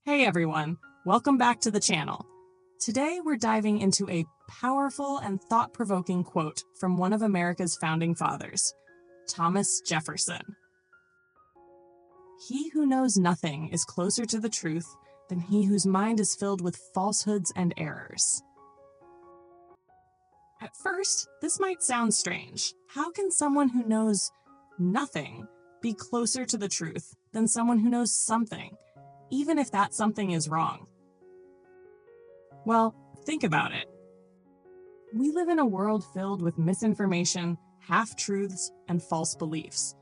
Hey everyone, welcome back to the channel. Today we're diving into a powerful and thought-provoking quote from one of America's founding fathers, Thomas Jefferson. "He who knows nothing is closer to the truth than he whose mind is filled with falsehoods and errors." At first, this might sound strange. How can someone who knows nothing be closer to the truth than someone who knows something, even if that something is wrong? Well, think about it. We live in a world filled with misinformation, half-truths, and false beliefs.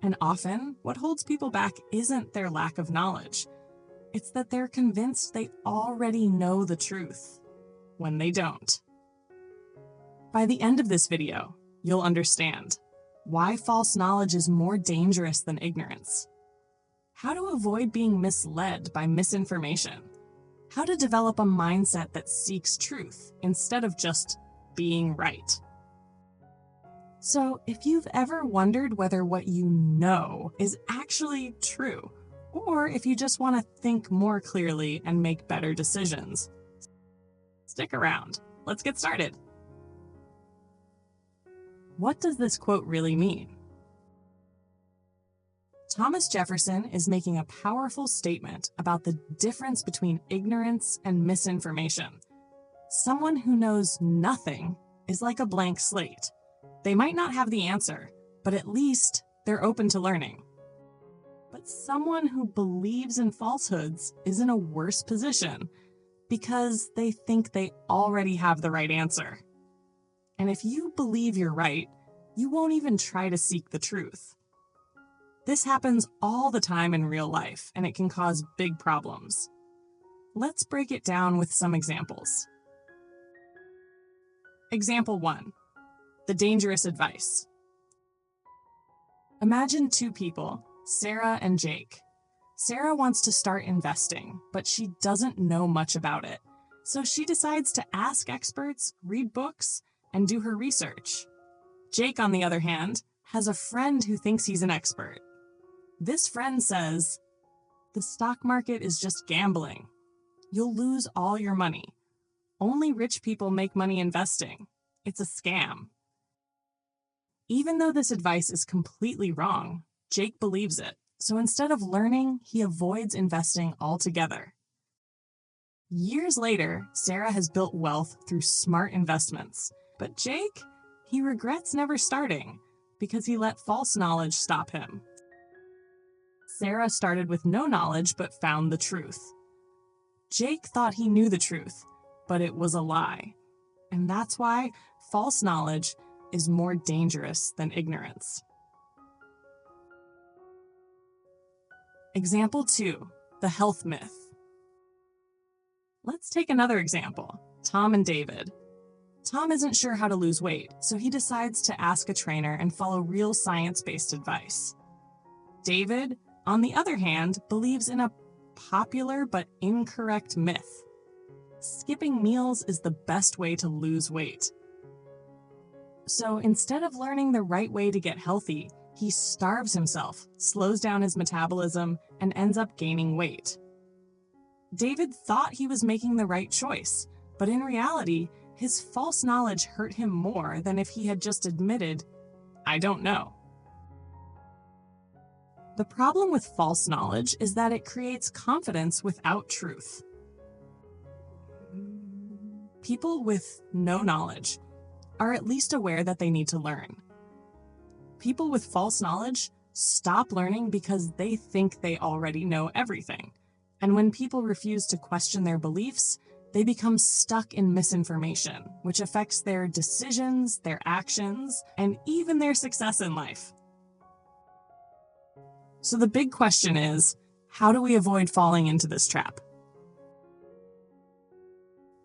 And often, what holds people back isn't their lack of knowledge. It's that they're convinced they already know the truth, when they don't. By the end of this video, you'll understand why false knowledge is more dangerous than ignorance, how to avoid being misled by misinformation, how to develop a mindset that seeks truth instead of just being right. So, if you've ever wondered whether what you know is actually true, or if you just want to think more clearly and make better decisions, stick around. Let's get started. What does this quote really mean? Thomas Jefferson is making a powerful statement about the difference between ignorance and misinformation. Someone who knows nothing is like a blank slate. They might not have the answer, but at least they're open to learning. But someone who believes in falsehoods is in a worse position because they think they already have the right answer. And if you believe you're right, you won't even try to seek the truth. This happens all the time in real life, and it can cause big problems. Let's break it down with some examples. Example 1. The dangerous advice. Imagine two people, Sarah and Jake. Sarah wants to start investing, but she doesn't know much about it. So she decides to ask experts, read books, and do her research. Jake, on the other hand, has a friend who thinks he's an expert. This friend says, "The stock market is just gambling. You'll lose all your money. Only rich people make money investing. It's a scam." Even though this advice is completely wrong, Jake believes it. So instead of learning, he avoids investing altogether. Years later, Sarah has built wealth through smart investments. But Jake, he regrets never starting because he let false knowledge stop him. Sarah started with no knowledge but found the truth. Jake thought he knew the truth, but it was a lie. And that's why false knowledge is more dangerous than ignorance. Example 2, the health myth. Let's take another example, Tom and David. Tom isn't sure how to lose weight, so he decides to ask a trainer and follow real science-based advice. David, on the other hand, believes in a popular but incorrect myth. Skipping meals is the best way to lose weight. So instead of learning the right way to get healthy, he starves himself, slows down his metabolism, and ends up gaining weight. David thought he was making the right choice, but in reality, his false knowledge hurt him more than if he had just admitted, "I don't know." The problem with false knowledge is that it creates confidence without truth. People with no knowledge are at least aware that they need to learn. People with false knowledge stop learning because they think they already know everything. And when people refuse to question their beliefs, they become stuck in misinformation, which affects their decisions, their actions, and even their success in life. So the big question is, how do we avoid falling into this trap?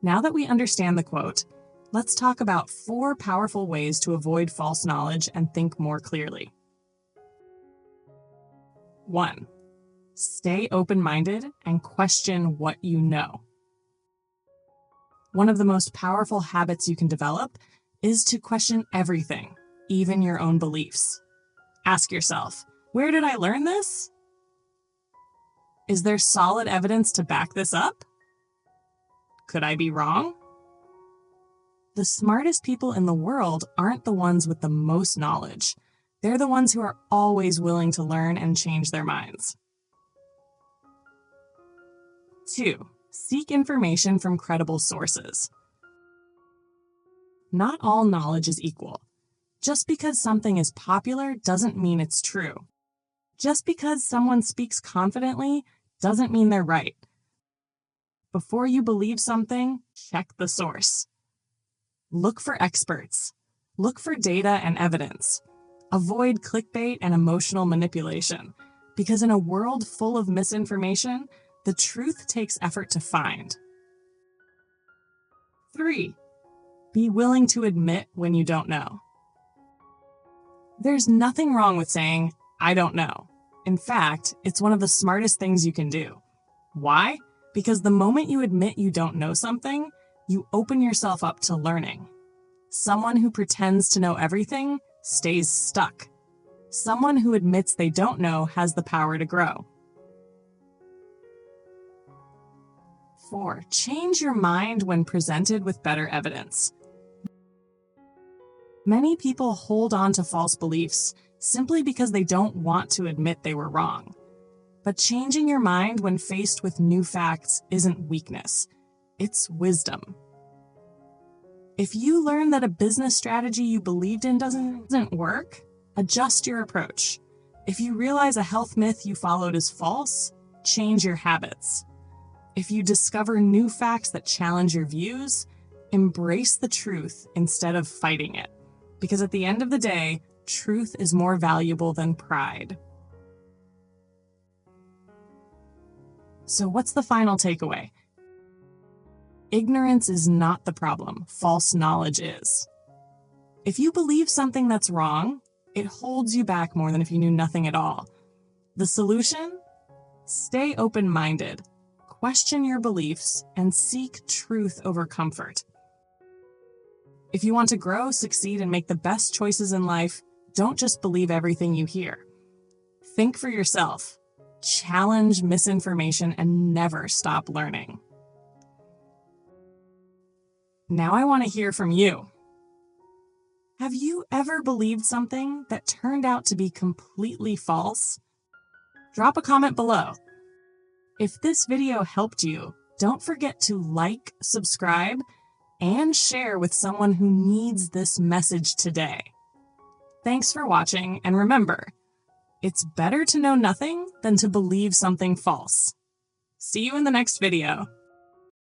Now that we understand the quote, let's talk about 4 powerful ways to avoid false knowledge and think more clearly. 1. Stay open-minded and question what you know. One of the most powerful habits you can develop is to question everything, even your own beliefs. Ask yourself, where did I learn this? Is there solid evidence to back this up? Could I be wrong? The smartest people in the world aren't the ones with the most knowledge. They're the ones who are always willing to learn and change their minds. 2. Seek information from credible sources. Not all knowledge is equal. Just because something is popular doesn't mean it's true. Just because someone speaks confidently doesn't mean they're right. Before you believe something, check the source. Look for experts. Look for data and evidence. Avoid clickbait and emotional manipulation, because in a world full of misinformation, the truth takes effort to find. 3. Be willing to admit when you don't know. There's nothing wrong with saying, "I don't know." In fact, it's one of the smartest things you can do. Why? Because the moment you admit you don't know something, you open yourself up to learning. Someone who pretends to know everything stays stuck. Someone who admits they don't know has the power to grow. 4. Change your mind when presented with better evidence. Many people hold on to false beliefs simply because they don't want to admit they were wrong. But changing your mind when faced with new facts isn't weakness, it's wisdom. If you learn that a business strategy you believed in doesn't work, adjust your approach. If you realize a health myth you followed is false, change your habits. If you discover new facts that challenge your views, embrace the truth instead of fighting it. Because at the end of the day, truth is more valuable than pride. So what's the final takeaway? Ignorance is not the problem, false knowledge is. If you believe something that's wrong, it holds you back more than if you knew nothing at all. The solution? Stay open-minded, question your beliefs, and seek truth over comfort. If you want to grow, succeed, and make the best choices in life, don't just believe everything you hear. Think for yourself, challenge misinformation, and never stop learning. Now I want to hear from you. Have you ever believed something that turned out to be completely false? Drop a comment below. If this video helped you, don't forget to like, subscribe, and share with someone who needs this message today. Thanks for watching, and remember, it's better to know nothing than to believe something false. See you in the next video.